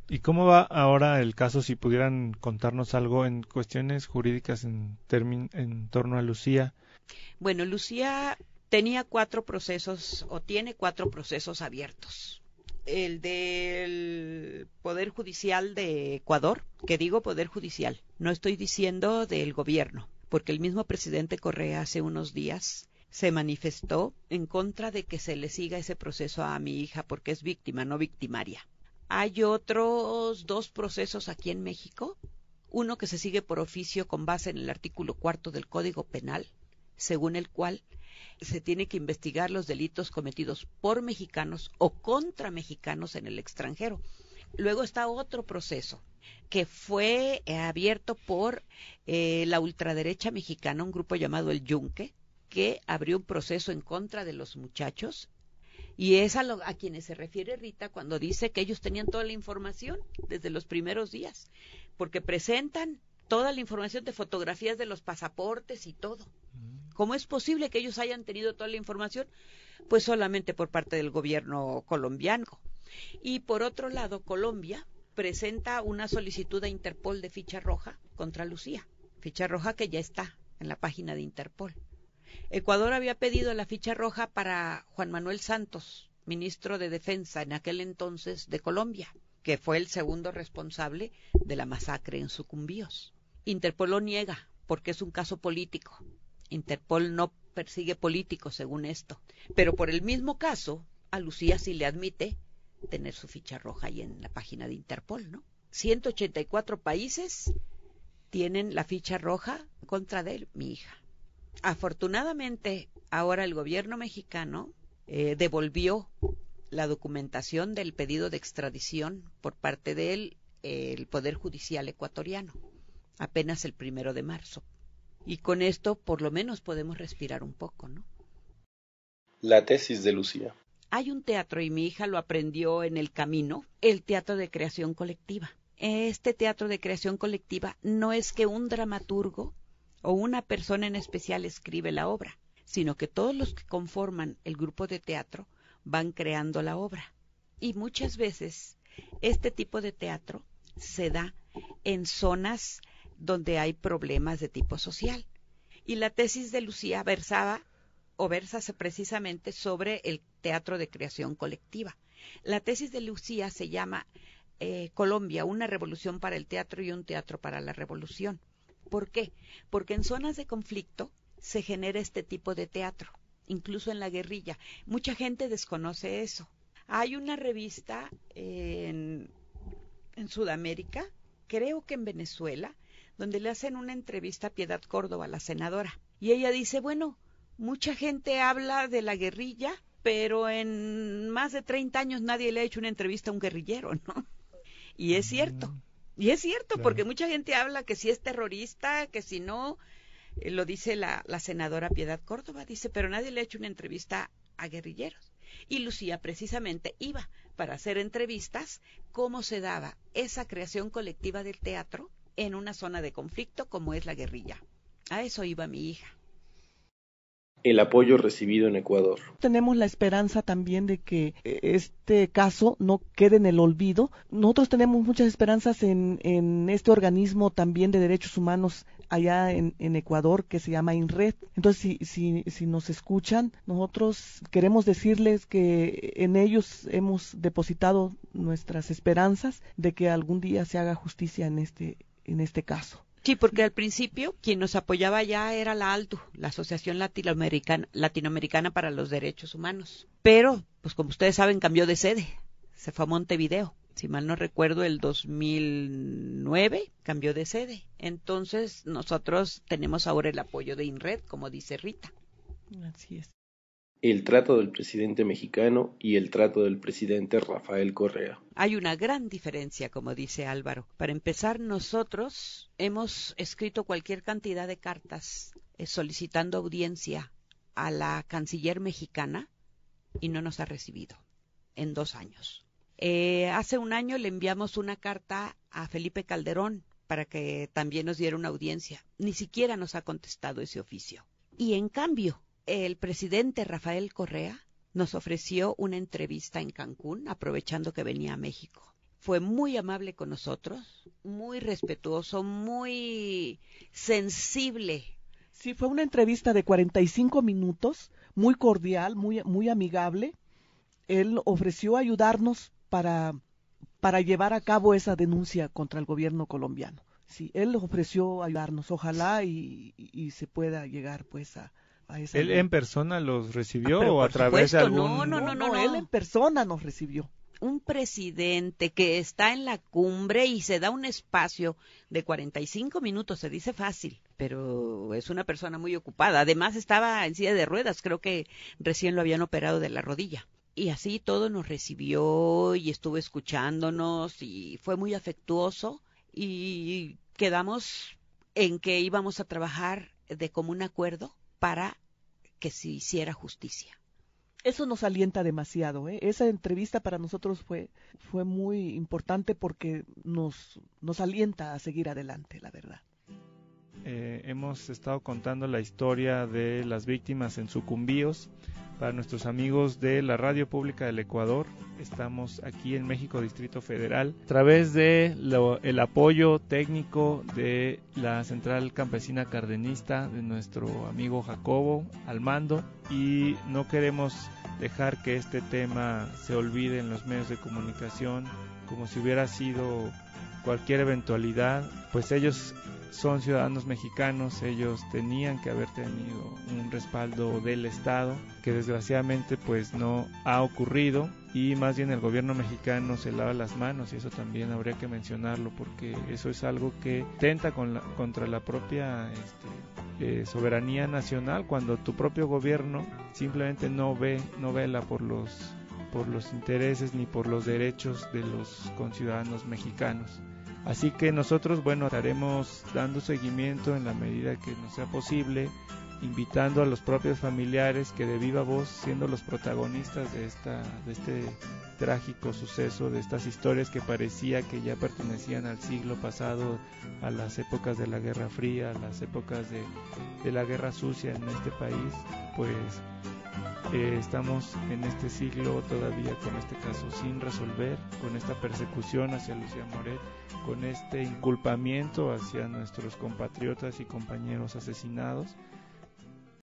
¿Y cómo va ahora el caso, si pudieran contarnos algo en cuestiones jurídicas en torno a Lucía? Bueno, Lucía tenía 4 procesos o tiene 4 procesos abiertos. El del Poder Judicial de Ecuador, que digo Poder Judicial, no estoy diciendo del gobierno, porque el mismo presidente Correa hace unos días se manifestó en contra de que se le siga ese proceso a mi hija porque es víctima, no victimaria. Hay otros 2 procesos aquí en México, uno que se sigue por oficio con base en el artículo 4 del Código Penal, según el cual se tiene que investigar los delitos cometidos por mexicanos o contra mexicanos en el extranjero. Luego está otro proceso que fue abierto por la ultraderecha mexicana, un grupo llamado el Yunque, que abrió un proceso en contra de los muchachos, y es a quienes se refiere Rita cuando dice que ellos tenían toda la información desde los primeros días, porque presentan toda la información de fotografías de los pasaportes y todo. ¿Cómo es posible que ellos hayan tenido toda la información? Pues solamente por parte del gobierno colombiano. Y por otro lado, Colombia presenta una solicitud a Interpol de ficha roja contra Lucía, ficha roja que ya está en la página de Interpol. Ecuador había pedido la ficha roja para Juan Manuel Santos, ministro de Defensa en aquel entonces de Colombia, que fue el segundo responsable de la masacre en Sucumbíos. Interpol lo niega porque es un caso político. Interpol no persigue políticos según esto, pero por el mismo caso a Lucía sí le admite tener su ficha roja ahí en la página de Interpol, ¿no? 184 países tienen la ficha roja contra de él, mi hija. Afortunadamente, ahora el gobierno mexicano devolvió la documentación del pedido de extradición por parte del Poder Judicial ecuatoriano, apenas el 1 de marzo. Y con esto, por lo menos, podemos respirar un poco, ¿no? La tesis de Lucía. Hay un teatro, y mi hija lo aprendió en el camino, el teatro de creación colectiva. Este teatro de creación colectiva no es que un dramaturgo o una persona en especial escribe la obra, sino que todos los que conforman el grupo de teatro van creando la obra. Y muchas veces este tipo de teatro se da en zonas donde hay problemas de tipo social. Y la tesis de Lucía versa precisamente sobre el teatro de creación colectiva. La tesis de Lucía se llama Colombia, una revolución para el teatro y un teatro para la revolución. ¿Por qué? Porque en zonas de conflicto se genera este tipo de teatro, incluso en la guerrilla. Mucha gente desconoce eso. Hay una revista en Sudamérica, creo que en Venezuela, donde le hacen una entrevista a Piedad Córdoba, la senadora. Y ella dice, bueno, mucha gente habla de la guerrilla, pero en más de 30 años nadie le ha hecho una entrevista a un guerrillero, ¿no? Y es cierto. Y es cierto, claro, porque mucha gente habla que si es terrorista, que si no, lo dice la senadora Piedad Córdoba, dice, pero nadie le ha hecho una entrevista a guerrilleros. Y Lucía precisamente iba para hacer entrevistas cómo se daba esa creación colectiva del teatro en una zona de conflicto como es la guerrilla. A eso iba mi hija. El apoyo recibido en Ecuador. Tenemos la esperanza también de que este caso no quede en el olvido. Nosotros tenemos muchas esperanzas en este organismo también de derechos humanos allá en Ecuador que se llama INRED. Entonces, si nos escuchan, nosotros queremos decirles que en ellos hemos depositado nuestras esperanzas de que algún día se haga justicia en este caso. Sí, porque al principio quien nos apoyaba ya era la ALDU, la Asociación Latinoamericana para los Derechos Humanos. Pero, pues como ustedes saben, cambió de sede, se fue a Montevideo. Si mal no recuerdo, el 2009 cambió de sede. Entonces, nosotros tenemos ahora el apoyo de INRED, como dice Rita. Así es. El trato del presidente mexicano y el trato del presidente Rafael Correa. Hay una gran diferencia, como dice Álvaro. Para empezar, nosotros hemos escrito cualquier cantidad de cartas solicitando audiencia a la canciller mexicana y no nos ha recibido en 2 años. Hace 1 año le enviamos una carta a Felipe Calderón para que también nos diera una audiencia. Ni siquiera nos ha contestado ese oficio. Y en cambio, el presidente Rafael Correa nos ofreció una entrevista en Cancún, aprovechando que venía a México. fue muy amable con nosotros, muy respetuoso, muy sensible. Sí, fue una entrevista de 45 minutos, muy cordial, muy amigable. Él ofreció ayudarnos para llevar a cabo esa denuncia contra el gobierno colombiano. Sí, él ofreció ayudarnos, ojalá y se pueda llegar pues a esa ¿Él ayuda. en persona los recibió Pero o a por través de supuesto, algún...? no. Él en persona nos recibió. Un presidente que está en la cumbre y se da un espacio de 45 minutos, se dice fácil, pero es una persona muy ocupada. Además estaba en silla de ruedas, creo que recién lo habían operado de la rodilla. Y así todo nos recibió y estuvo escuchándonos y fue muy afectuoso y quedamos en que íbamos a trabajar de común acuerdo para que se hiciera justicia. Eso nos alienta demasiado, ¿eh? Esa entrevista para nosotros fue muy importante porque nos alienta a seguir adelante, la verdad. Hemos estado contando la historia de las víctimas en Sucumbíos para nuestros amigos de la Radio Pública del Ecuador. Estamos aquí en México, Distrito Federal, a través de el apoyo técnico de la Central Campesina Cardenista, de nuestro amigo Jacobo al mando, y no queremos dejar que este tema se olvide en los medios de comunicación como si hubiera sido cualquier eventualidad, pues ellos son ciudadanos mexicanos, ellos tenían que haber tenido un respaldo del Estado, que desgraciadamente pues no ha ocurrido, y más bien el gobierno mexicano se lava las manos, y eso también habría que mencionarlo, porque eso es algo que tenta contra la propia soberanía nacional, cuando tu propio gobierno simplemente no vela por los intereses ni por los derechos de los conciudadanos mexicanos. Así que nosotros, estaremos dando seguimiento en la medida que nos sea posible, invitando a los propios familiares que de viva voz, siendo los protagonistas de este trágico suceso, de estas historias que parecía que ya pertenecían al siglo pasado, a las épocas de la Guerra Fría, a las épocas de la Guerra Sucia en este país, pues estamos en este siglo todavía con este caso sin resolver, con esta persecución hacia Lucía Moret, con este inculpamiento hacia nuestros compatriotas y compañeros asesinados,